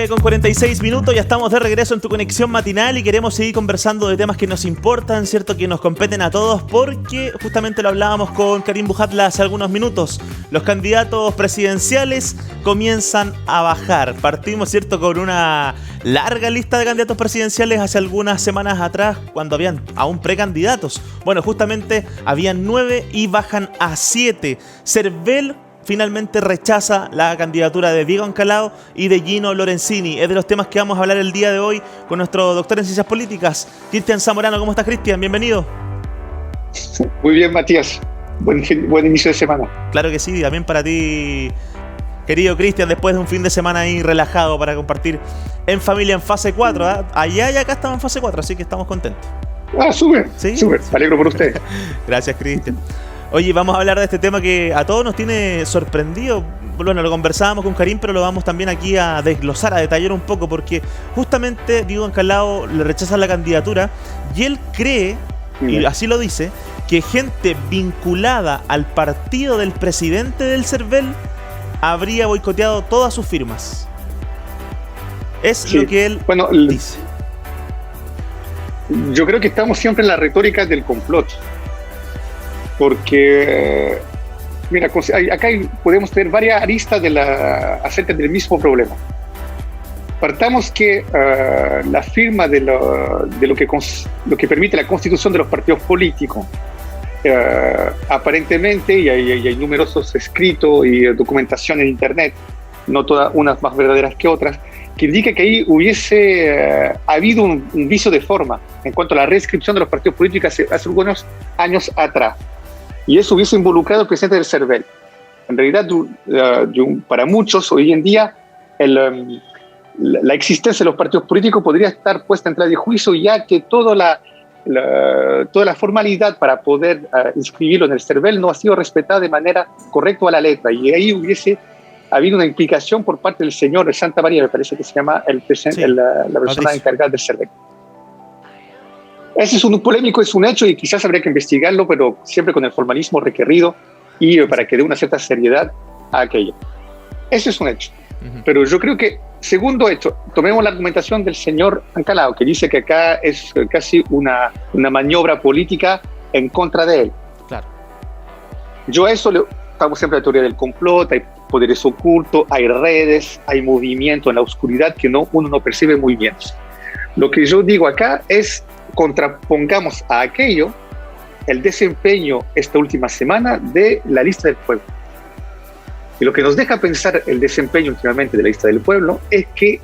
9:46, ya estamos de regreso en tu conexión matinal y queremos seguir conversando de temas que nos importan, ¿cierto? Que nos competen a todos, porque justamente lo hablábamos con Karim Bujatla hace algunos minutos. Los candidatos presidenciales comienzan a bajar. Partimos, ¿cierto?, con una larga lista de candidatos presidenciales hace algunas semanas atrás, cuando habían aún precandidatos. Bueno, justamente habían 9 y bajan a 7. Cervel finalmente rechaza la candidatura de Diego Ancalao y de Gino Lorenzini. Es de los temas que vamos a hablar el día de hoy con nuestro doctor en Ciencias Políticas, Cristian Zamorano. ¿Cómo estás, Cristian? Bienvenido. Muy bien, Matías. Buen inicio de semana. Claro que sí, también para ti, querido Cristian, después de un fin de semana ahí relajado para compartir en familia en fase 4. ¿eh? Allá y acá estamos en fase 4, así que estamos contentos. Súper, ¿Sí? Súper. Me alegro por usted. Gracias, Cristian. Oye, vamos a hablar de este tema que a todos nos tiene sorprendido. Bueno, lo conversábamos con Karim, pero lo vamos también aquí a desglosar, a detallar un poco, porque justamente Diego Ancalao le rechaza la candidatura y él cree, y así lo dice, que gente vinculada al partido del presidente del Cervel habría boicoteado todas sus firmas. Es lo que él dice. Yo creo que estamos siempre en la retórica del complot. Porque, mira, acá podemos tener varias aristas acerca del mismo problema. Partamos que la firma de lo que permite la constitución de los partidos políticos, aparentemente, y hay numerosos escritos y documentación en Internet, no todas unas más verdaderas que otras, que indica que ahí hubiese habido un vicio de forma en cuanto a la reinscripción de los partidos políticos hace algunos años atrás. Y eso hubiese involucrado al presidente del Cervel. En realidad, para muchos, hoy en día, la existencia de los partidos políticos podría estar puesta en tela de juicio, ya que toda la formalidad para poder inscribirlo en el Cervel no ha sido respetada de manera correcta a la letra. Y ahí hubiese habido una implicación por parte del señor Santa María, me parece que se llama la persona encargada del Cervel. Ese es un polémico, es un hecho y quizás habría que investigarlo, pero siempre con el formalismo requerido y para que dé una cierta seriedad a aquello. Ese es un hecho. Pero yo creo que, segundo hecho, tomemos la argumentación del señor Ancalao, que dice que acá es casi una maniobra política en contra de él. Claro. Yo a eso estamos siempre en la teoría del complot, hay poderes ocultos, hay redes, hay movimiento en la oscuridad que uno no percibe muy bien. Lo que yo digo acá es contrapongamos a aquello el desempeño esta última semana de la lista del pueblo. Y lo que nos deja pensar el desempeño últimamente de la lista del pueblo es que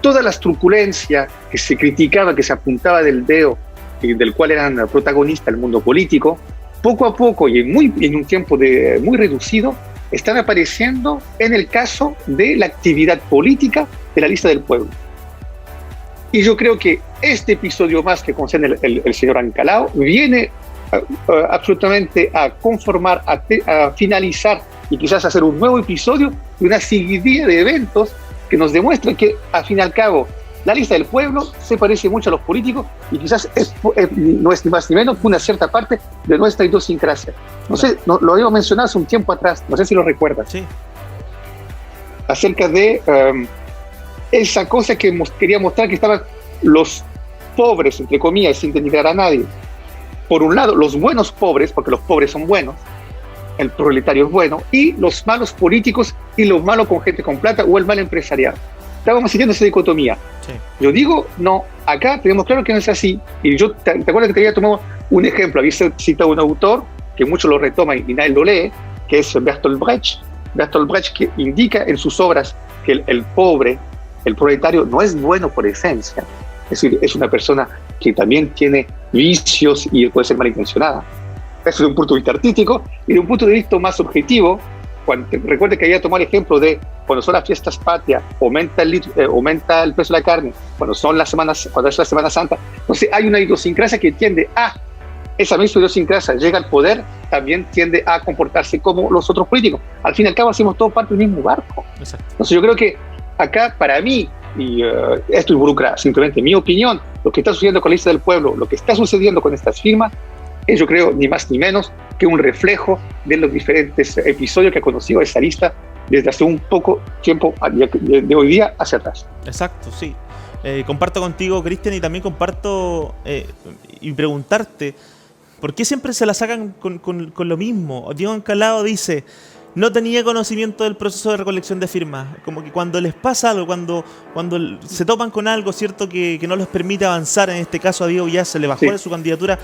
todas las truculencias que se criticaba, que se apuntaba del dedo, del cual eran protagonistas el mundo político, poco a poco y en un tiempo muy reducido, están apareciendo en el caso de la actividad política de la lista del pueblo. Y yo creo que este episodio más que concerne el señor Ancalao viene absolutamente a conformar, a finalizar y quizás hacer un nuevo episodio de una seguidilla de eventos que nos demuestran que, al fin y al cabo, la lista del pueblo se parece mucho a los políticos y quizás no es ni más ni menos que una cierta parte de nuestra idiosincrasia. No sé, lo había mencionado hace un tiempo atrás, no sé si lo recuerdas. Sí. Acerca de esa cosa que quería mostrar, que estaban los pobres, entre comillas, sin denigrar a nadie. Por un lado, los buenos pobres, porque los pobres son buenos, el proletario es bueno, y los malos políticos y los malos con gente con plata o el mal empresariado. Estábamos siguiendo esa dicotomía. Sí. Yo digo, no, acá tenemos claro que no es así. Y yo, ¿te acuerdas que te había tomado un ejemplo? Había citado un autor, que muchos lo retoman y nadie lo lee, que es Bertolt Brecht. Bertolt Brecht, que indica en sus obras que el pobre, el proletario, no es bueno por esencia. Es decir, es una persona que también tiene vicios y puede ser malintencionada. Eso de un punto de vista artístico, y de un punto de vista más objetivo, recuerde que había tomado el ejemplo de cuando son las fiestas patrias, aumenta el precio de la carne, cuando es la Semana Santa. Entonces hay una idiosincrasia que tiende a, esa misma idiosincrasia llega al poder, también tiende a comportarse como los otros políticos. Al fin y al cabo hacemos todo parte del mismo barco. Exacto. Entonces yo creo que acá, para mí, y esto involucra simplemente mi opinión, lo que está sucediendo con la lista del pueblo, lo que está sucediendo con estas firmas, es, yo creo, ni más ni menos que un reflejo de los diferentes episodios que ha conocido esa lista desde hace un poco tiempo de hoy día hacia atrás. Exacto, sí. Comparto contigo, Cristian, y también comparto y preguntarte, ¿por qué siempre se la sacan con lo mismo? Diego Encalado dice, no tenía conocimiento del proceso de recolección de firmas. Como que cuando les pasa algo, cuando se topan con algo, cierto, que no les permite avanzar, en este caso a Diego ya se le bajó de su candidatura,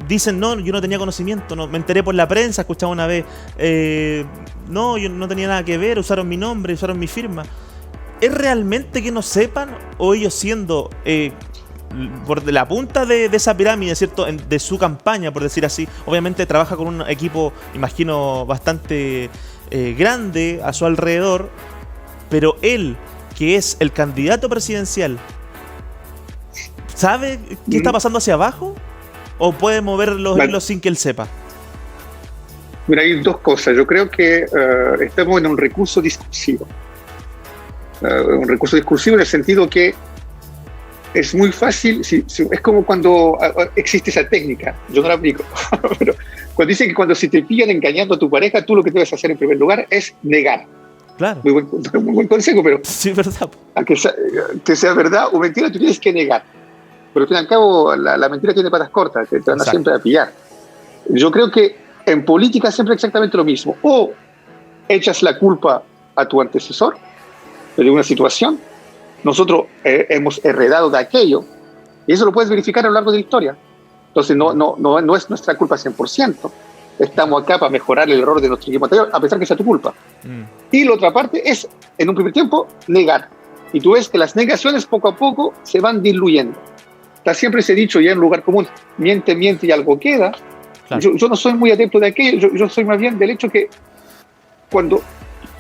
dicen, no, yo no tenía conocimiento, no, me enteré por la prensa, escuchaba una vez, no, yo no tenía nada que ver, usaron mi nombre, usaron mi firma. ¿Es realmente que no sepan, o ellos siendo por la punta de esa pirámide, ¿cierto?, de su campaña, por decir así? Obviamente trabaja con un equipo, imagino, bastante grande a su alrededor, pero él, que es el candidato presidencial, ¿sabe qué está pasando hacia abajo? ¿O puede mover los hilos sin que él sepa? Mira, hay dos cosas. Yo creo que estamos en un recurso discursivo. Un recurso discursivo en el sentido que es muy fácil, es como cuando existe esa técnica, yo no la aplico, pero cuando dicen que cuando se te pillan engañando a tu pareja, tú lo que debes hacer en primer lugar es negar. Claro. Muy buen consejo, pero sí, verdad. A que sea verdad o mentira, tú tienes que negar. Pero al fin y al cabo, la mentira tiene patas cortas, te van siempre a pillar. Yo creo que en política siempre exactamente lo mismo. O echas la culpa a tu antecesor de una situación. Nosotros hemos heredado de aquello, y eso lo puedes verificar a lo largo de la historia. Entonces no es nuestra culpa 100%. Estamos acá para mejorar el error de nuestro equipo anterior, a pesar que sea tu culpa. Y la otra parte es, en un primer tiempo, negar. Y tú ves que las negaciones poco a poco se van diluyendo. Está siempre ese dicho ya en lugar común, miente y algo queda. Claro. Yo no soy muy adepto de aquello, yo soy más bien del hecho que cuando,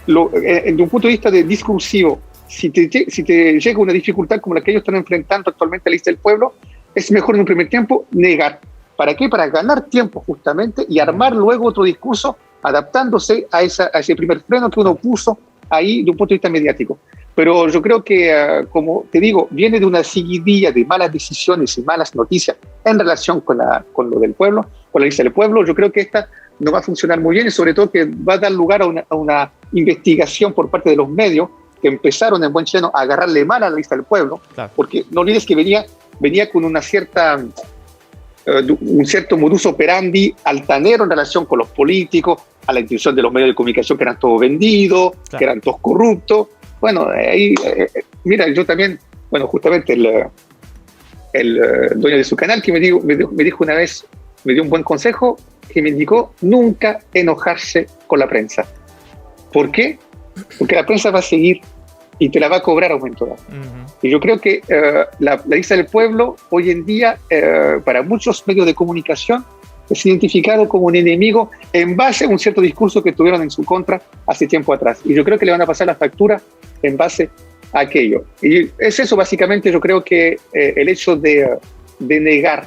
de un punto de vista de discursivo, si te llega una dificultad como la que ellos están enfrentando actualmente a la lista del pueblo, es mejor en un primer tiempo negar. ¿Para qué? Para ganar tiempo justamente y armar luego otro discurso adaptándose a ese primer freno que uno puso ahí de un punto de vista mediático. Pero yo creo que, como te digo, viene de una seguidilla de malas decisiones y malas noticias en relación con lo del pueblo, con la lista del pueblo. Yo creo que esta no va a funcionar muy bien y sobre todo que va a dar lugar a una investigación por parte de los medios que empezaron en buen chileno a agarrarle mal a la lista del pueblo, claro. Porque no olvides que venía con un cierto modus operandi altanero en relación con los políticos, a la institución de los medios de comunicación que eran todos vendidos, claro. Que eran todos corruptos. Bueno, ahí, mira, yo también, bueno, justamente el dueño de su canal que me dijo una vez, me dio un buen consejo, que me indicó nunca enojarse con la prensa. ¿Por qué? Porque la prensa va a seguir y te la va a cobrar aumento. Y yo creo que la lista del pueblo hoy en día, para muchos medios de comunicación, es identificado como un enemigo en base a un cierto discurso que tuvieron en su contra hace tiempo atrás. Y yo creo que le van a pasar la factura en base a aquello. Y es eso básicamente, yo creo que el hecho de negar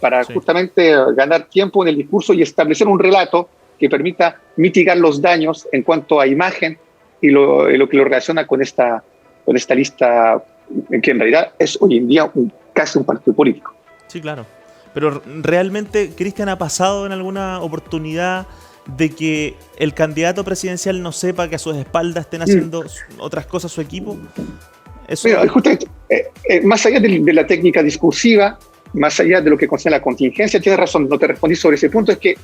para justamente ganar tiempo en el discurso y establecer un relato que permita mitigar los daños en cuanto a imagen y lo que lo relaciona con esta lista, que en realidad es hoy en día casi un partido político. Sí, claro. Pero realmente, Cristian, ¿ha pasado en alguna oportunidad de que el candidato presidencial no sepa que a sus espaldas estén haciendo otras cosas su equipo? Eso... Mira, justamente, más allá de la técnica discursiva, más allá de lo que concierne a la contingencia, tienes razón, no te respondí sobre ese punto, es que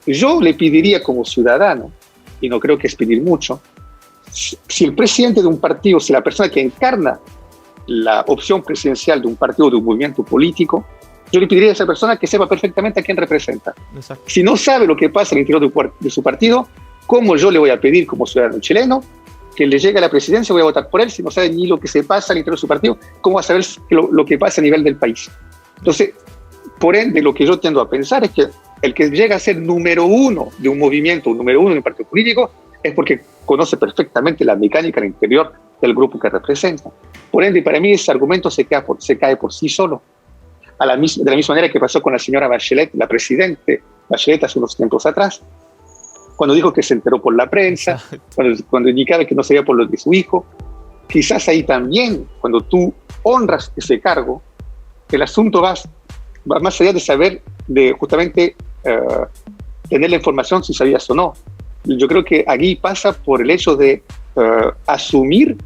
yo le pediría como ciudadano, y no creo que es pedir mucho, si el presidente de un partido, si la persona que encarna la opción presidencial de un partido o de un movimiento político, yo le pediría a esa persona que sepa perfectamente a quién representa. Exacto. Si no sabe lo que pasa en el interior de su partido, ¿cómo yo le voy a pedir como ciudadano chileno que le llegue a la presidencia? Voy a votar por él si no sabe ni lo que se pasa al interior de su partido. ¿Cómo va a saber lo que pasa a nivel del país? Entonces, por ende, lo que yo tiendo a pensar es que el que llega a ser número uno de un movimiento, número uno de un partido político, es porque conoce perfectamente la mecánica al interior del grupo que representa. Por ende, para mí ese argumento se cae por sí solo. De la misma manera que pasó con la señora Bachelet, la presidente Bachelet hace unos tiempos atrás, cuando dijo que se enteró por la prensa, cuando indicaba que no sabía por lo de su hijo. Quizás ahí también, cuando tú honras ese cargo, el asunto va más allá de saber, de justamente tener la información si sabías o no. yo creo que aquí pasa por el hecho de asumir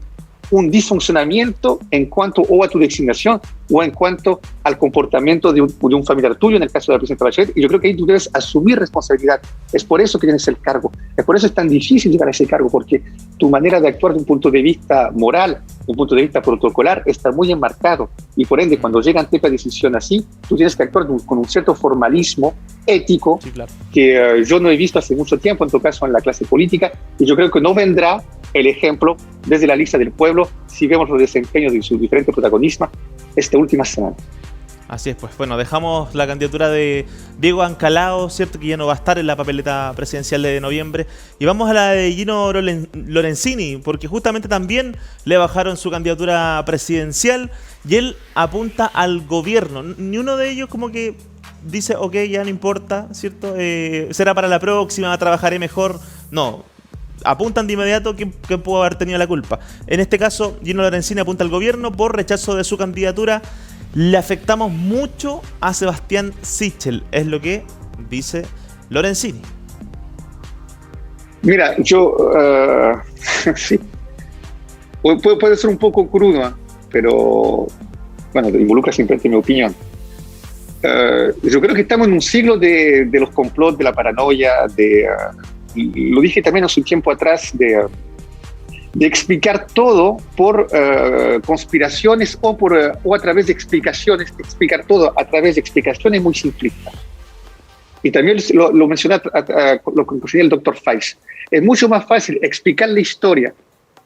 un disfuncionamiento en cuanto o a tu designación o en cuanto al comportamiento de un familiar tuyo, en el caso de la presidenta Bachelet, y yo creo que ahí tú debes asumir responsabilidad. Es por eso que tienes el cargo, es por eso es tan difícil llegar a ese cargo, porque tu manera de actuar de un punto de vista moral, de un punto de vista protocolar, está muy enmarcado, y por ende, cuando llega ante una decisión así, tú tienes que actuar con un cierto formalismo ético, Sí, claro. que yo no he visto hace mucho tiempo, en todo caso en la clase política, y yo creo que no vendrá el ejemplo desde la lista del pueblo si vemos los desempeños de sus diferentes protagonistas esta última semana. Así es, pues bueno, dejamos la candidatura de Diego Ancalao, cierto que ya no va a estar en la papeleta presidencial de noviembre, y vamos a la de Gino Lorenzini, porque justamente también le bajaron su candidatura presidencial y él apunta al gobierno. Ni uno de ellos como que dice, ok, ya no importa, ¿cierto? Será para la próxima, trabajaré mejor. No, apuntan de inmediato quién pudo haber tenido la culpa. En este caso, Gino Lorenzini apunta al gobierno por rechazo de su candidatura. Le afectamos mucho a Sebastián Sichel, es lo que dice Lorenzini. Mira, yo sí, puede ser un poco crudo, pero bueno, involucra simplemente mi opinión. Yo creo que estamos en un siglo de los complots, de la paranoia, lo dije también hace un tiempo atrás, de explicar todo por conspiraciones o a través de explicaciones, explicar todo a través de explicaciones muy simplistas. Y también lo mencioné, lo concluyó el doctor Faiz. Es mucho más fácil explicar la historia,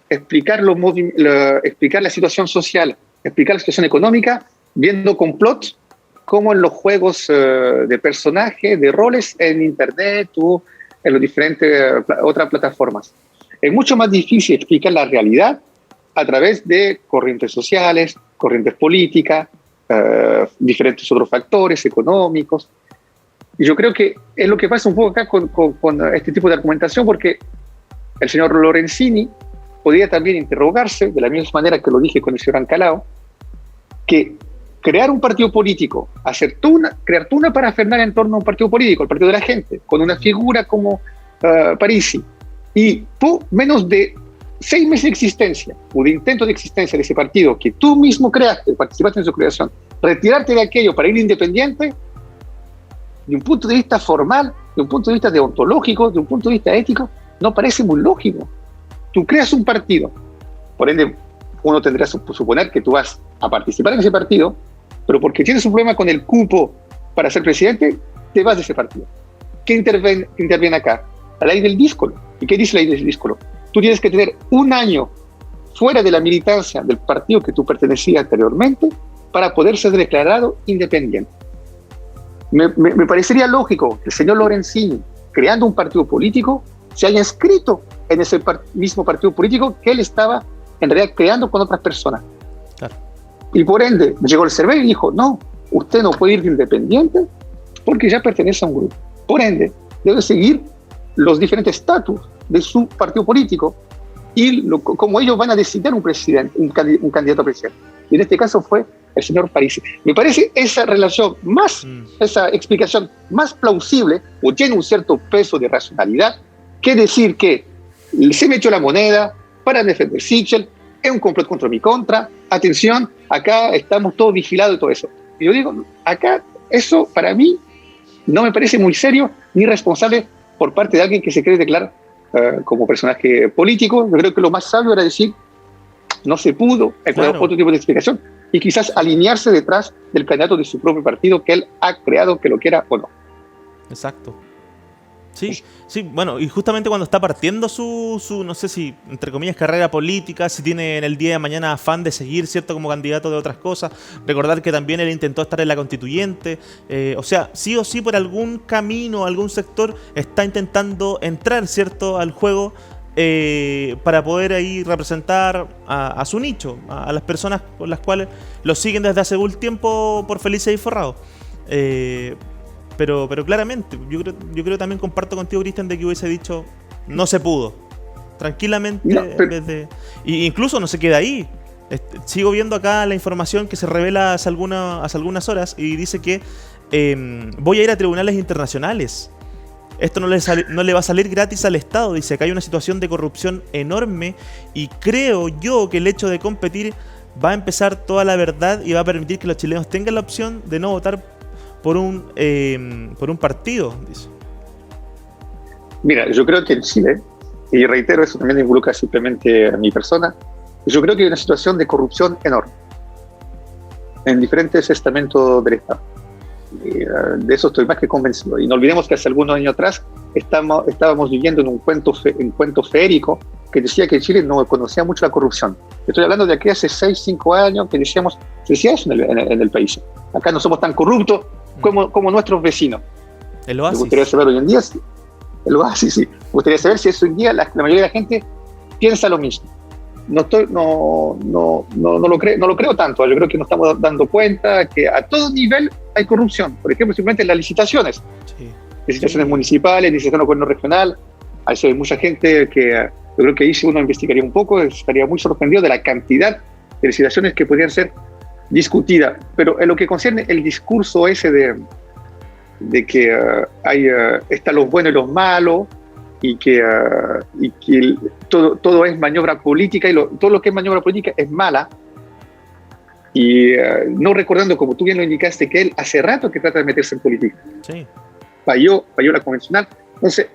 explicar la situación social, explicar la situación económica, viendo complots como en los juegos de personajes, de roles en Internet o en las diferentes otras plataformas. Es mucho más difícil explicar la realidad a través de corrientes sociales, corrientes políticas, diferentes otros factores económicos. Y yo creo que es lo que pasa un poco acá con este tipo de argumentación, porque el señor Lorenzini podría también interrogarse, de la misma manera que lo dije con el señor Ancalao, que crear un partido político, crear tú una parafernalia en torno a un partido político, el partido de la gente, con una figura como Parisi, y tú, menos de 6 meses de existencia o de intento de existencia de ese partido que tú mismo creaste, participaste en su creación, retirarte de aquello para ir independiente, de un punto de vista formal, de un punto de vista deontológico, de un punto de vista ético, no parece muy lógico. Tú creas un partido, por ende, uno tendría que suponer que tú vas a participar en ese partido, pero porque tienes un problema con el cupo para ser presidente, te vas de ese partido. ¿Qué interviene acá? La ley del díscolo. ¿Y qué dice la ley del díscolo? Tú tienes que tener un año fuera de la militancia del partido que tú pertenecías anteriormente para poder ser declarado independiente. Me parecería lógico que el señor Lorenzini, creando un partido político, se haya inscrito en ese mismo partido político que él estaba en realidad creando con otras personas. Claro. Y por ende, llegó el CERVEL y dijo, no, usted no puede ir de independiente porque ya pertenece a un grupo. Por ende, debe seguir los diferentes estatus de su partido político y como ellos van a decidir un candidato a presidente. Y en este caso fue el señor Parisi. Me parece esa relación esa explicación más plausible o tiene un cierto peso de racionalidad que decir que se me echó la moneda para defender Sichel, es un complot contra mi contra, atención, acá estamos todos vigilados y todo eso. Y yo digo, acá eso para mí no me parece muy serio ni responsable por parte de alguien que se quiere declarar como personaje político. Yo creo que lo más sabio era decir, no se pudo, claro, otro tipo de explicación, y quizás alinearse detrás del candidato de su propio partido que él ha creado, que lo quiera o no. Exacto. Sí, bueno, y justamente cuando está partiendo su, no sé si, entre comillas, carrera política, si tiene en el día de mañana afán de seguir, ¿cierto?, como candidato de otras cosas. Recordar que también él intentó estar en la constituyente. O sea, sí o sí, por algún camino, algún sector, está intentando entrar, ¿cierto?, al juego para poder ahí representar a su nicho, a las personas con las cuales lo siguen desde hace un tiempo por felices y forrados. Pero claramente, yo creo también comparto contigo, Cristian, de que hubiese dicho no se pudo. Tranquilamente, no, en vez de. Y incluso no se queda ahí. Sigo viendo acá la información que se revela hace algunas horas y dice que voy a ir a tribunales internacionales. esto no le va a salir gratis al Estado. Dice que hay una situación de corrupción enorme y creo yo que el hecho de competir va a empezar toda la verdad y va a permitir que los chilenos tengan la opción de no votar por un partido, dice. Mira, yo creo que en Chile, y reitero, eso también involucra simplemente a mi persona, yo creo que hay una situación de corrupción enorme en diferentes estamentos del Estado. De eso estoy más que convencido. Y no olvidemos que hace algunos años atrás estábamos viviendo en un cuento feérico que decía que Chile no conocía mucho la corrupción. Estoy hablando de aquí hace 6, 5 años que se decía eso en el país. Acá no somos tan corruptos como nuestros vecinos. El oasis. Me gustaría saber hoy en día, el oasis, sí. Me gustaría saber si hoy en día la mayoría de la gente piensa lo mismo. No lo creo tanto. Yo creo que nos estamos dando cuenta que a todo nivel hay corrupción. Por ejemplo, simplemente en las licitaciones. Sí. Licitaciones municipales, licitaciones de gobierno regional. Hay mucha gente que yo creo que ahí si uno investigaría un poco estaría muy sorprendido de la cantidad de licitaciones que podrían ser discutidas. Pero en lo que concierne el discurso ese de que están los buenos y los malos, y que todo es maniobra política y todo lo que es maniobra política es mala, y no recordando, como tú bien lo indicaste, que él hace rato que trata de meterse en política. Sí. Falló la convencional. Entonces,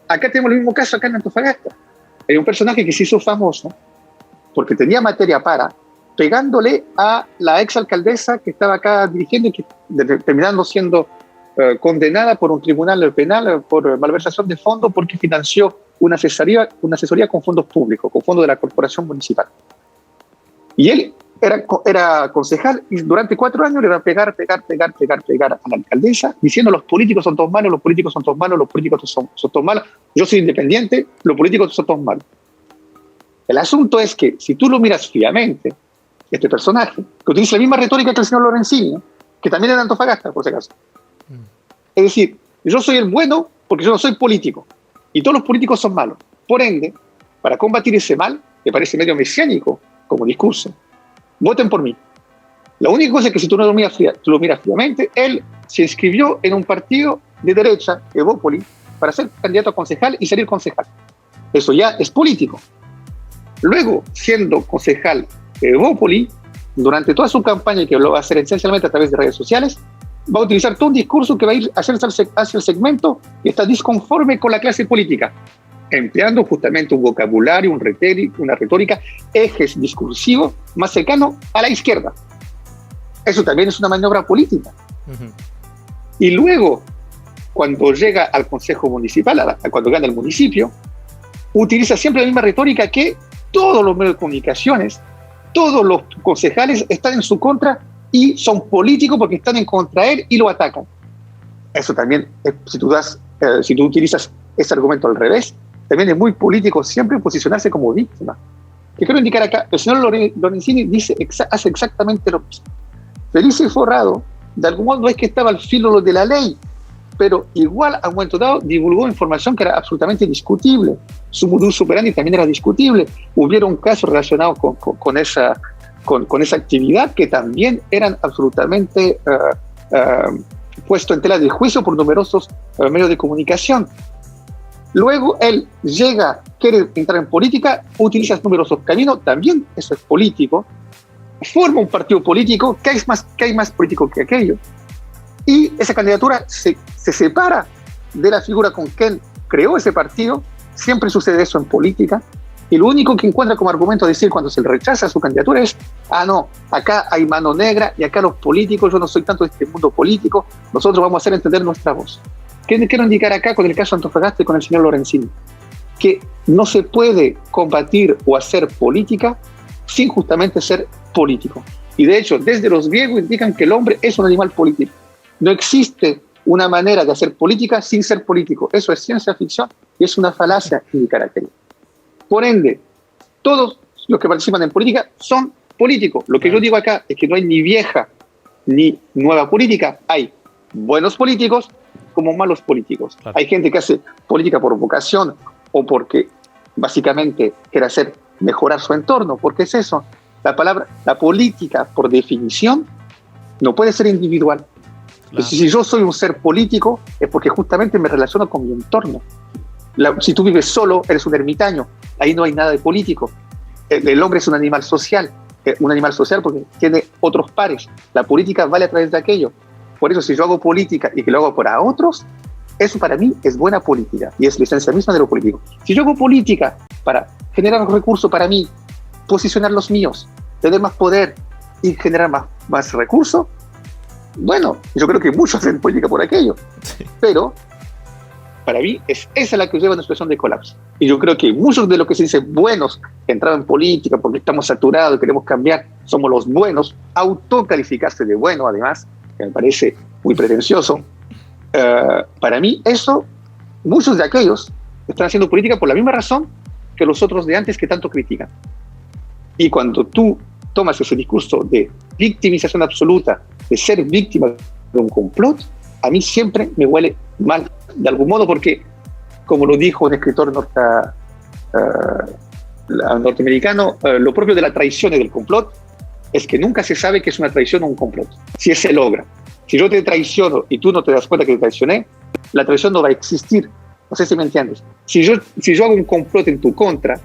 acá tenemos el mismo caso acá en Antofagasta. Hay un personaje que se hizo famoso porque tenía materia pegándole a la exalcaldesa que estaba acá dirigiendo y que terminando siendo condenada por un tribunal penal por malversación de fondos porque financió una asesoría con fondos públicos, con fondos de la corporación municipal. Y él era concejal y durante 4 años le iba a pegar a la alcaldesa diciendo los políticos son todos malos, los políticos son todos malos, los políticos son todos malos, yo soy independiente, los políticos son todos malos. El asunto es que si tú lo miras fríamente, este personaje, que utiliza la misma retórica que el señor Lorenzini, que también era de Antofagasta, por si acaso. Es decir, yo soy el bueno porque yo no soy político y todos los políticos son malos. Por ende, para combatir ese mal, me parece medio mesiánico como discurso, voten por mí. La única cosa es que si tú no lo miras fríamente, él se inscribió en un partido de derecha, Evópoli, para ser candidato a concejal y salir concejal. Eso ya es político. Luego, siendo concejal de Evópoli, durante toda su campaña, que lo va a hacer esencialmente a través de redes sociales, va a utilizar todo un discurso que va a ir hacia el segmento que está disconforme con la clase política, empleando justamente un vocabulario, una retórica, ejes discursivos más cercano a la izquierda. Eso también es una maniobra política. Uh-huh. Y luego, cuando llega al Consejo Municipal, cuando gana el municipio, utiliza siempre la misma retórica que todos los medios de comunicaciones, todos los concejales están en su contra y son políticos porque están en contra de él y lo atacan. Eso también, si tú utilizas ese argumento al revés, también es muy político siempre posicionarse como víctima. Que quiero indicar acá, el señor Lorenzini hace exactamente lo mismo. Feliz y Forrado, de algún modo no es que estaba al filo de la ley, pero igual a un momento dado divulgó información que era absolutamente discutible. Su modus operandi también era discutible. Hubieron casos relacionados con esa actividad que también eran absolutamente puestos en tela de juicio por numerosos medios de comunicación. Luego él quiere entrar en política, utiliza numerosos caminos, también eso es político, forma un partido político, que hay más político que aquello, y esa candidatura se separa de la figura con que él creó ese partido. Siempre sucede eso en política, y lo único que encuentra como argumento a decir cuando se le rechaza su candidatura es: no, acá hay mano negra y acá los políticos, yo no soy tanto de este mundo político, nosotros vamos a hacer entender nuestra voz. ¿Qué quiero indicar acá con el caso de Antofagasta y con el señor Lorenzini? Que no se puede combatir o hacer política sin justamente ser político. Y de hecho, desde los griegos indican que el hombre es un animal político. No existe una manera de hacer política sin ser político. Eso es ciencia ficción y es una falacia indicar aquello. Por ende, todos los que participan en política son políticos. Lo que yo digo acá es que no hay ni vieja ni nueva política. Hay buenos políticos como malos políticos. Claro. Hay gente que hace política por vocación o porque básicamente quiere mejorar su entorno. Porque es eso. La política, por definición, no puede ser individual. Claro. Si yo soy un ser político, es porque justamente me relaciono con mi entorno. Si tú vives solo, eres un ermitaño. Ahí no hay nada de político. El hombre es un animal social porque tiene otros pares. La política vale a través de aquello. Por eso, si yo hago política y que lo hago para otros, eso para mí es buena política y es la esencia misma de lo político. Si yo hago política para generar recursos para mí, posicionar los míos, tener más poder y generar más recursos, bueno, yo creo que muchos hacen política por aquello. Sí. Pero para mí esa es la que lleva a una situación de colapso. Y yo creo que muchos de los que se dicen buenos que entraron en política porque estamos saturados, queremos cambiar, somos los buenos, autocalificarse de bueno además, que me parece muy pretencioso. Para mí eso, muchos de aquellos están haciendo política por la misma razón que los otros de antes que tanto critican. Y cuando tú tomas ese discurso de victimización absoluta, de ser víctima de un complot, a mí siempre me huele mal, de algún modo, porque, como lo dijo un escritor norteamericano, lo propio de la traición y del complot es que nunca se sabe que es una traición o un complot, si se logra. Si yo te traiciono y tú no te das cuenta que te traicioné, la traición no va a existir. No sé si me entiendes. Si yo hago un complot en tu contra,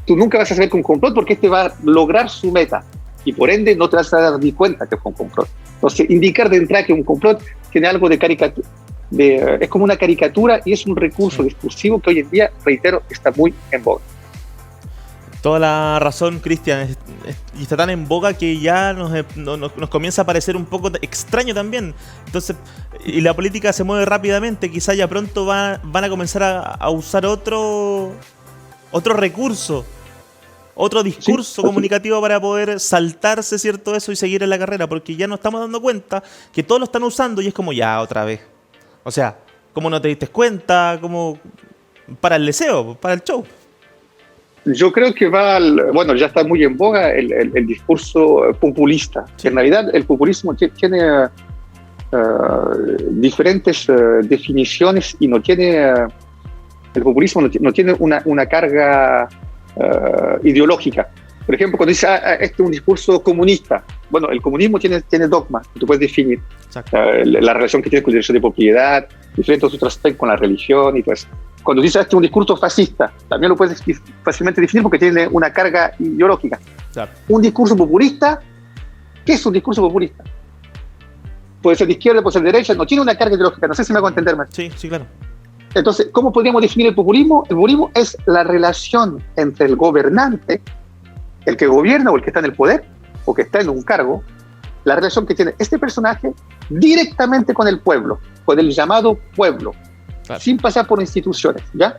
tú nunca vas a saber que es un complot porque este va a lograr su meta y por ende no te vas a dar ni cuenta que fue un complot. Entonces, indicar de entrada que un complot tiene algo de caricatura, es como una caricatura y es un recurso discursivo que hoy en día, reitero, está muy en boga. Toda la razón, Cristian, y está tan en boga que ya nos comienza a parecer un poco extraño también. Entonces, y la política se mueve rápidamente, quizá ya pronto van a comenzar a usar otro recurso, otro discurso comunicativo para poder saltarse, ¿cierto? Eso y seguir en la carrera, porque ya nos estamos dando cuenta que todos lo están usando y es como ya otra vez. O sea, ¿cómo no te diste cuenta? ¿Cómo? Para el deseo, para el show. Yo creo que ya está muy en boga el discurso populista. Sí. En realidad el populismo tiene diferentes definiciones y el populismo no tiene una carga ideológica. Por ejemplo, cuando dice este es un discurso comunista, bueno, el comunismo tiene dogma, que tú puedes definir. La relación que tiene con el derecho de propiedad, diferentes otros aspectos con la religión y todo eso. Cuando dice este es un discurso fascista, también lo puedes fácilmente definir porque tiene una carga ideológica. Claro. Un discurso populista, ¿qué es un discurso populista? Puede ser de izquierda, puede ser de derecha, no tiene una carga ideológica, no sé si me hago entender más. Sí, claro. Entonces, ¿cómo podríamos definir el populismo? El populismo es la relación entre el gobernante, el que gobierna o el que está en el poder, o que está en un cargo, la relación que tiene este personaje directamente con el pueblo, con el llamado pueblo, claro, sin pasar por instituciones, ¿ya?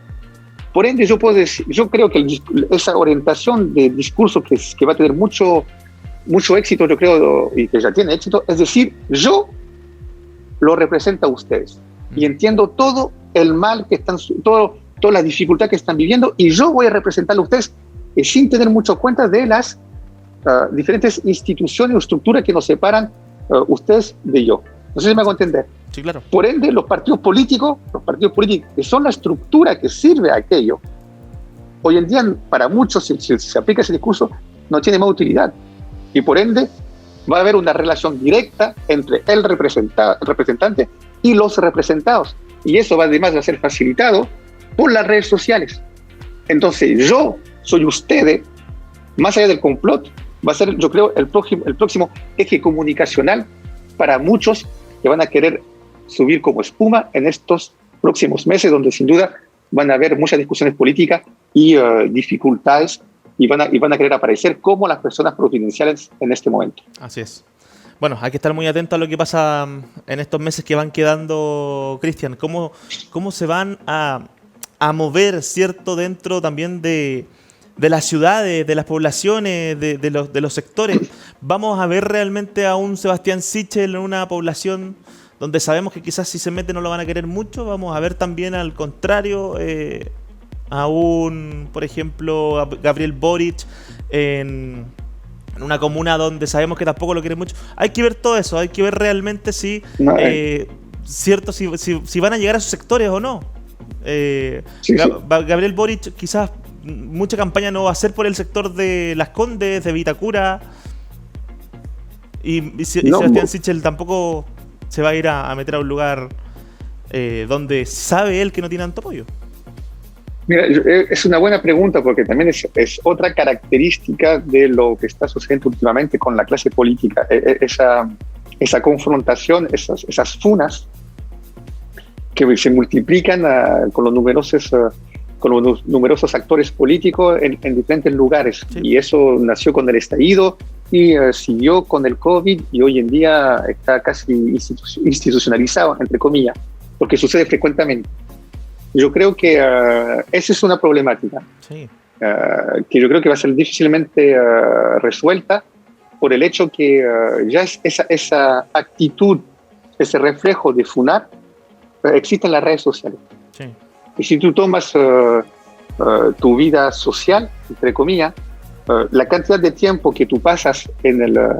Por ende, yo creo que esa orientación de discurso que va a tener mucho éxito, yo creo, y que ya tiene éxito, es decir, yo lo represento a ustedes y entiendo todo el mal que están, toda la dificultad que están viviendo y yo voy a representarlo a ustedes sin tener mucho cuenta de las diferentes instituciones o estructuras que nos separan ustedes de yo. No sé si me hago entender. Sí, claro. Por ende, los partidos políticos que son la estructura que sirve a aquello, hoy en día para muchos, si se aplica ese discurso, no tiene más utilidad. Y por ende, va a haber una relación directa entre el representante y los representados. Y eso va además a ser facilitado por las redes sociales. Entonces, yo soy ustedes, más allá del complot, va a ser, yo creo, el próximo eje comunicacional para muchos que van a querer subir como espuma en estos próximos meses, donde sin duda van a haber muchas discusiones políticas y dificultades y van a querer aparecer como las personas providenciales en este momento. Así es. Bueno, hay que estar muy atento a lo que pasa en estos meses que van quedando, Cristian. ¿Cómo se van a mover, cierto, dentro también de las ciudades, de las poblaciones, de los sectores? ¿Vamos a ver realmente a un Sebastián Sichel en una población donde sabemos que quizás si se mete no lo van a querer mucho? ¿Vamos a ver también al contrario a un, por ejemplo, a Gabriel Boric en una comuna donde sabemos que tampoco lo quieren mucho? Hay que ver todo eso, hay que ver realmente si van a llegar a esos sectores o no. Gabriel Boric quizás mucha campaña no va a ser por el sector de Las Condes, de Vitacura, y Sebastián Sichel tampoco se va a ir a meter a un lugar donde sabe él que no tiene tanto apoyo? Mira, es una buena pregunta porque también es otra característica de lo que está sucediendo últimamente con la clase política. Esa confrontación, esas funas que se multiplican con los numerosos actores políticos en diferentes lugares. Sí. Y eso nació con el estallido y siguió con el COVID y hoy en día está casi institucionalizado, entre comillas, porque sucede frecuentemente. Yo creo que esa es una problemática, sí, que yo creo que va a ser difícilmente resuelta por el hecho que ya esa actitud, ese reflejo de funar, existe en las redes sociales. Sí. Y si tú tomas tu vida social, entre comillas, la cantidad de tiempo que tú pasas en las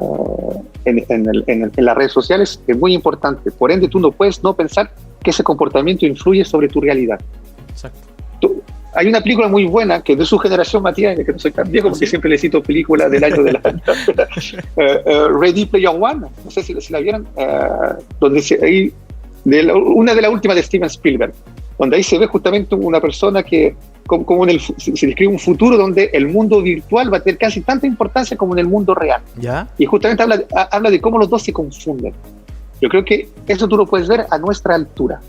redes sociales es muy importante. Por ende, tú no puedes no pensar que ese comportamiento influye sobre tu realidad. Exacto. Hay una película muy buena que es de su generación, Matías, que no soy tan viejo porque siempre le cito películas del año de la Ready Player One, no sé si la vieron, donde una de las últimas de Steven Spielberg, donde ahí se ve justamente una persona que se describe un futuro donde el mundo virtual va a tener casi tanta importancia como en el mundo real. ¿Ya? Y justamente habla de cómo los dos se confunden. Yo creo que eso tú lo puedes ver a nuestra altura,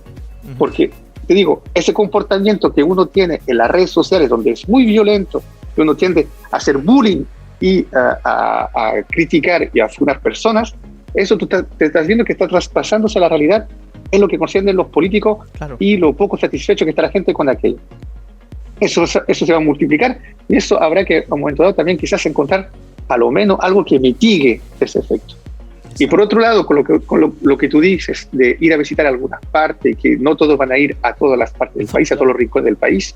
porque te digo, ese comportamiento que uno tiene en las redes sociales, donde es muy violento, que uno tiende a hacer bullying y a criticar y a funar personas, eso tú te estás viendo que está traspasándose a la realidad en lo que concierne los políticos, claro, y lo poco satisfecho que está la gente con aquello. Eso se va a multiplicar y eso habrá que, a un momento dado, también quizás encontrar a lo menos algo que mitigue ese efecto. Y por otro lado, con lo que tú dices de ir a visitar algunas partes, que no todos van a ir a todas las partes del país, a todos los rincones del país,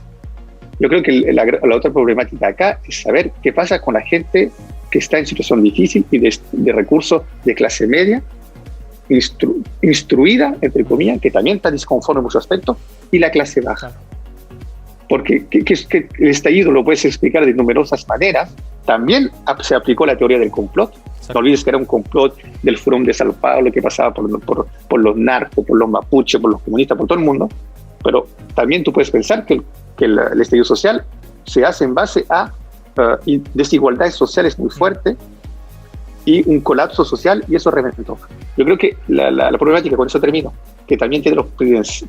yo creo que la otra problemática acá es saber qué pasa con la gente que está en situación difícil y de recursos de clase media, instruida, entre comillas, que también está disconforme en muchos aspectos, y la clase baja. Porque que el estallido lo puedes explicar de numerosas maneras. También se aplicó la teoría del complot. No olvides que era un complot del Fórum de Sao Paulo que pasaba por los narcos, por los mapuches, por los comunistas, por todo el mundo. Pero también tú puedes pensar que el estallido social se hace en base a desigualdades sociales muy fuertes y un colapso social, y eso reventó. Yo creo que la problemática, con eso termino, que también tiene los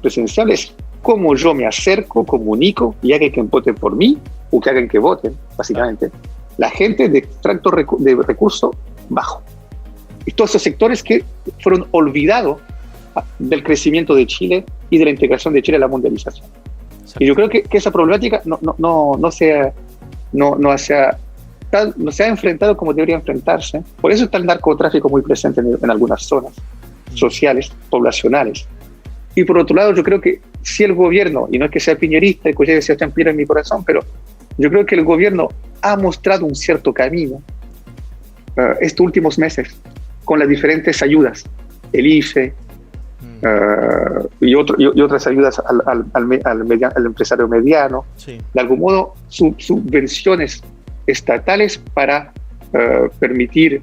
presidenciales, cómo yo me acerco, comunico y hagan que voten por mí o que hagan que voten, básicamente, la gente de extracto de recursos bajo. Y todos esos sectores que fueron olvidados del crecimiento de Chile y de la integración de Chile a la mundialización. Exacto. Y yo creo que esa problemática no se ha enfrentado como debería enfrentarse. Por eso está el narcotráfico muy presente en algunas zonas sociales, poblacionales. Y por otro lado, yo creo que si el gobierno, y no es que sea piñerista y que lleve Sebastián Piñera en mi corazón, pero yo creo que el gobierno ha mostrado un cierto camino estos últimos meses con las diferentes ayudas, el IFE y otras ayudas al empresario mediano, sí, de algún modo subvenciones estatales para permitir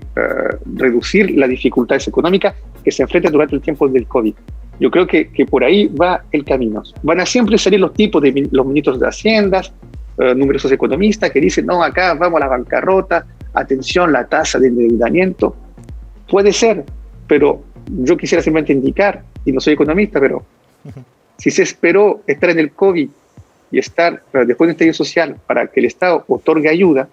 reducir las dificultades económicas que se enfrentan durante el tiempo del COVID. Yo creo que por ahí va el camino. Van a siempre salir los tipos de los ministros de Haciendas, numerosos economistas que dicen, no, acá vamos a la bancarrota, atención, la tasa de endeudamiento. Puede ser, pero yo quisiera simplemente indicar, y no soy economista, pero si se esperó estar en el COVID y estar después de un estallido social para que el Estado otorgue ayuda,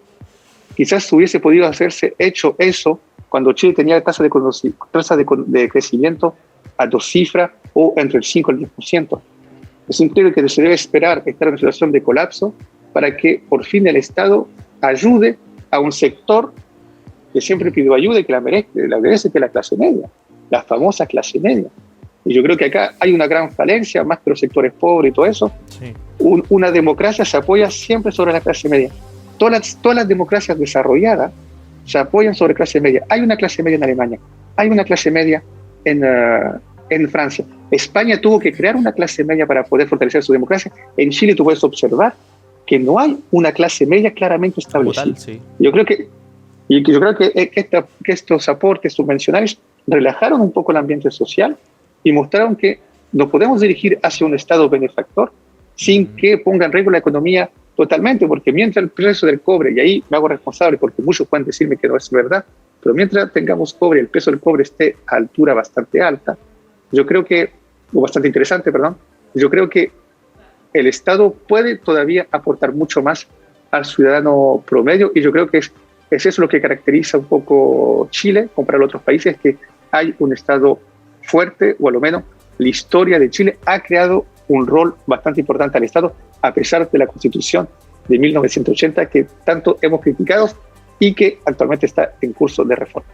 quizás hubiese podido hacerse hecho eso cuando Chile tenía tasa de crecimiento a 2 cifras o entre el 5 y el 10%. Es increíble que se debe esperar estar en una situación de colapso para que por fin el Estado ayude a un sector que siempre pidió ayuda y que la merece, que es la clase media, la famosa clase media. Y yo creo que acá hay una gran falencia, más que los sectores pobres y todo eso. Sí. Una democracia se apoya siempre sobre la clase media. Todas las democracias desarrolladas se apoyan sobre clase media. Hay una clase media en Alemania, hay una clase media en Francia. España tuvo que crear una clase media para poder fortalecer su democracia. En Chile tú puedes observar que no hay una clase media claramente establecida. Total, sí. Yo creo que estos aportes subvencionales relajaron un poco el ambiente social y mostraron que nos podemos dirigir hacia un Estado benefactor sin que ponga en riesgo la economía totalmente, porque mientras el precio del cobre, y ahí me hago responsable porque muchos pueden decirme que no es verdad, pero mientras tengamos cobre, el peso del cobre esté a altura bastante alta, yo creo que, o bastante interesante, perdón, yo creo que el Estado puede todavía aportar mucho más al ciudadano promedio, y yo creo que es eso lo que caracteriza un poco Chile comparado a otros países, que hay un Estado fuerte, o a lo menos la historia de Chile ha creado un rol bastante importante al Estado, a pesar de la Constitución de 1980 que tanto hemos criticado y que actualmente está en curso de reforma.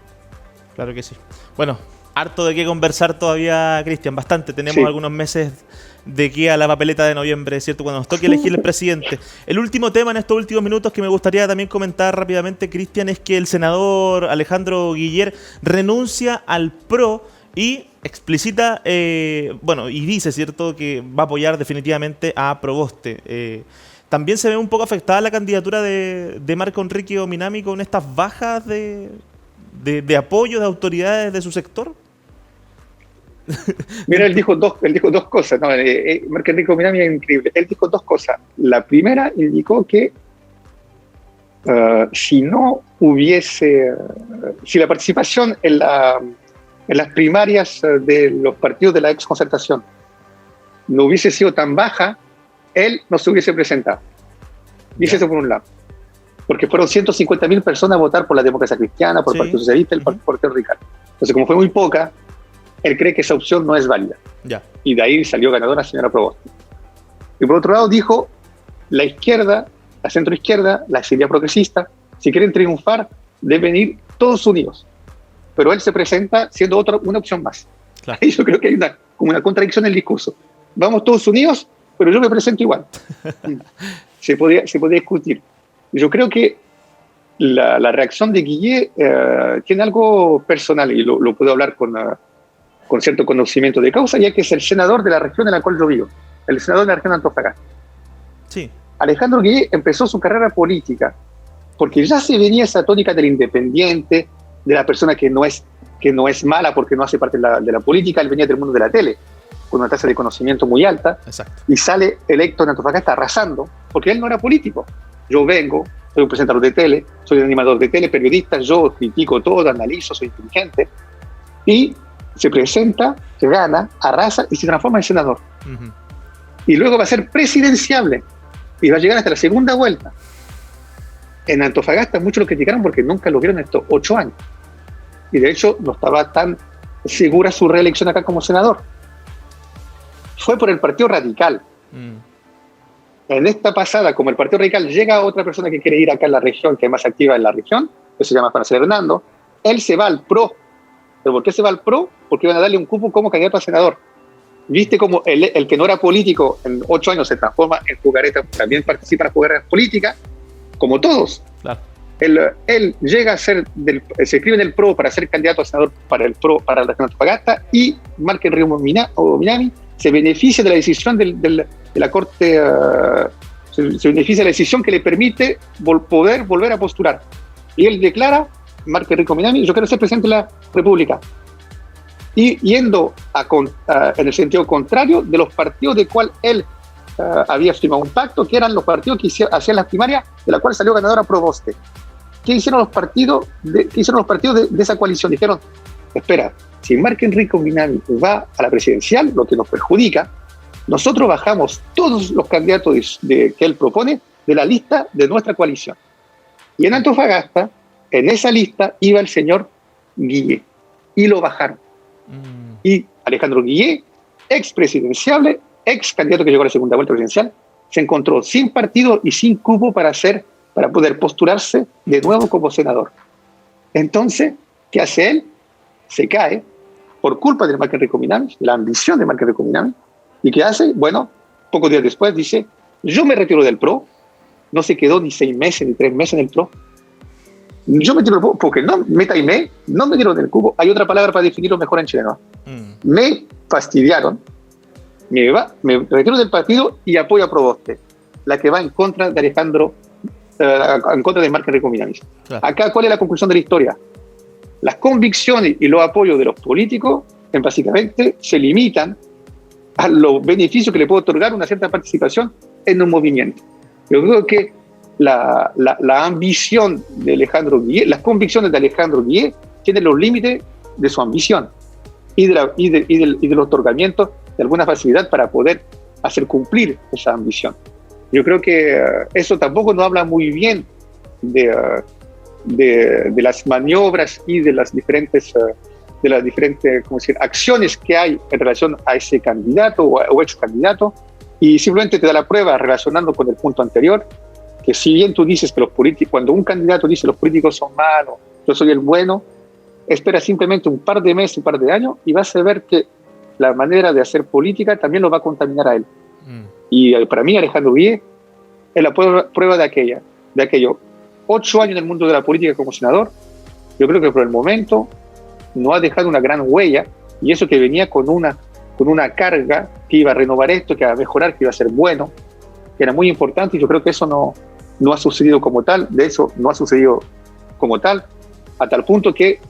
Claro que sí. Bueno, harto de qué conversar todavía, Cristian, bastante. Tenemos algunos meses de aquí a la papeleta de noviembre, ¿cierto? Cuando nos toque elegir el presidente. El último tema en estos últimos minutos que me gustaría también comentar rápidamente, Cristian, es que el senador Alejandro Guiller renuncia al PRO y explicita, y dice, ¿cierto?, que va a apoyar definitivamente a Proboste. También se ve un poco afectada la candidatura de Marco Enrique Ominami con estas bajas de apoyo de autoridades de su sector. Mira, él dijo dos cosas. No, Marco Enrique Ominami es increíble. Él dijo dos cosas. La primera indicó que si la participación en las primarias de los partidos de la exconcertación no hubiese sido tan baja, él no se hubiese presentado. Dice eso por un lado. Porque fueron 150.000 personas a votar por la Democracia Cristiana, por el Partido Socialista y por Partido Radical. Entonces, como fue muy poca, él cree que esa opción no es válida. Y de ahí salió ganadora la señora Proboste. Y por otro lado dijo, la izquierda, la centroizquierda, la exiliada progresista, si quieren triunfar, deben ir todos unidos. Pero él se presenta siendo una opción más. Claro. Y yo creo que hay una contradicción en el discurso. Vamos todos unidos, pero yo me presento igual. se podría discutir. Yo creo que la reacción de Guille tiene algo personal, y lo puedo hablar con cierto conocimiento de causa, ya que es el senador de la región en la cual yo vivo, el senador de la región de Antofagasta. Sí. Alejandro Guille empezó su carrera política porque ya se venía esa tónica del independiente, de la persona que no es mala porque no hace parte de la política. Él venía del mundo de la tele, con una tasa de conocimiento muy alta. Exacto. Y sale electo en Antofagasta arrasando, porque él no era político. Yo vengo, soy un presentador de tele, soy un animador de tele, periodista, yo critico todo, analizo, soy inteligente, y se presenta, se gana, arrasa y se transforma en senador. Uh-huh. Y luego va a ser presidenciable y va a llegar hasta la segunda vuelta. En Antofagasta muchos lo criticaron porque nunca lo vieron estos 8 años. Y de hecho no estaba tan segura su reelección acá como senador. Fue por el Partido Radical. En esta pasada, como el Partido Radical llega a otra persona que quiere ir acá en la región, que es más activa en la región, que se llama Francisco Hernando, él se va al PRO. ¿Pero por qué se va al PRO? Porque iban a darle un cupo como candidato a senador. ¿Viste cómo el que no era político en 8 años se transforma en jugareta, también participa en jugaretas políticas, como todos? Claro. Él llega a ser, se inscribe en el PRO para ser candidato a senador para el PRO, para la región de Antofagasta, y Marco Enrique Ominami se beneficia de la decisión de la Corte, se beneficia de la decisión que le permite poder volver a postular. Y él declara, Marco Enrique Ominami, yo quiero ser presidente de la República. Y yendo en el sentido contrario de los partidos de cual él había firmado un pacto, que eran los partidos que hacían las primarias, de la cual salió ganadora Proboste. ¿Qué hicieron los partidos de esa coalición? Dijeron, espera, si Marco Enrique Ominami va a la presidencial, lo que nos perjudica, nosotros bajamos todos los candidatos que él propone de la lista de nuestra coalición. Y en Antofagasta, en esa lista, iba el señor Guille, y lo bajaron. Y Alejandro Guille, ex presidenciable, ex candidato que llegó a la segunda vuelta presidencial, se encontró sin partido y sin cupo para poder postularse de nuevo como senador. Entonces, ¿qué hace él? Se cae por culpa de Marco Enrique Ominami, la ambición de Marco Enrique Ominami. ¿Y qué hace? Bueno, pocos días después dice, yo me retiro del PRO. No se quedó ni 6 meses ni 3 meses en el PRO. Yo me retiro del PRO porque no me dieron del cubo. Hay otra palabra para definirlo mejor en chileno. Me fastidiaron. Me retiro del partido y apoyo a Proboste, la que va en contra de Alejandro, en contra de Marco Enrique Ominami. Claro. Acá, ¿cuál es la conclusión de la historia? Las convicciones y los apoyos de los políticos básicamente se limitan a los beneficios que le puede otorgar una cierta participación en un movimiento. Yo creo que la ambición de Alejandro Guillet, las convicciones de Alejandro Guillet tienen los límites de su ambición y del otorgamiento de alguna facilidad para poder hacer cumplir esa ambición. Yo creo que eso tampoco nos habla muy bien de las maniobras y de las diferentes ¿cómo decir?, acciones que hay en relación a ese candidato o ex candidato, y simplemente te da la prueba relacionando con el punto anterior, que si bien tú dices que los políticos, cuando un candidato dice los políticos son malos, yo soy el bueno, espera simplemente un par de meses, un par de años, y vas a ver que la manera de hacer política también lo va a contaminar a él. Y para mí Alejandro Guillet es la prueba de aquello. 8 años en el mundo de la política como senador, yo creo que por el momento no ha dejado una gran huella, y eso que venía con una carga que iba a renovar esto, que iba a mejorar, que iba a ser bueno, que era muy importante, y yo creo que eso no ha sucedido como tal. De hecho, no ha sucedido como tal, a tal punto que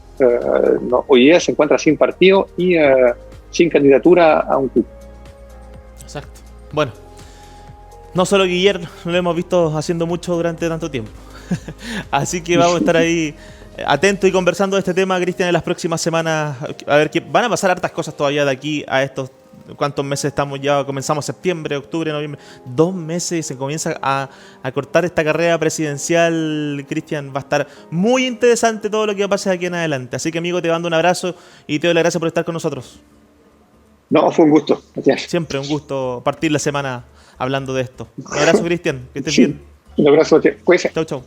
hoy día se encuentra sin partido y sin candidatura a un club. Exacto. Bueno, no solo Guillermo, lo hemos visto haciendo mucho durante tanto tiempo. Así que vamos a estar ahí atentos y conversando de este tema, Cristian, en las próximas semanas. A ver, que van a pasar hartas cosas todavía de aquí a estos. ¿Cuántos meses estamos ya? Comenzamos septiembre, octubre, noviembre. 2 meses y se comienza a cortar esta carrera presidencial, Cristian. Va a estar muy interesante todo lo que va a pasar aquí en adelante. Así que, amigo, te mando un abrazo y te doy las gracias por estar con nosotros. No, fue un gusto. Gracias. Siempre un gusto partir la semana hablando de esto. Un abrazo, Cristian. Que estés bien. Un abrazo. Pues. Chau, chau.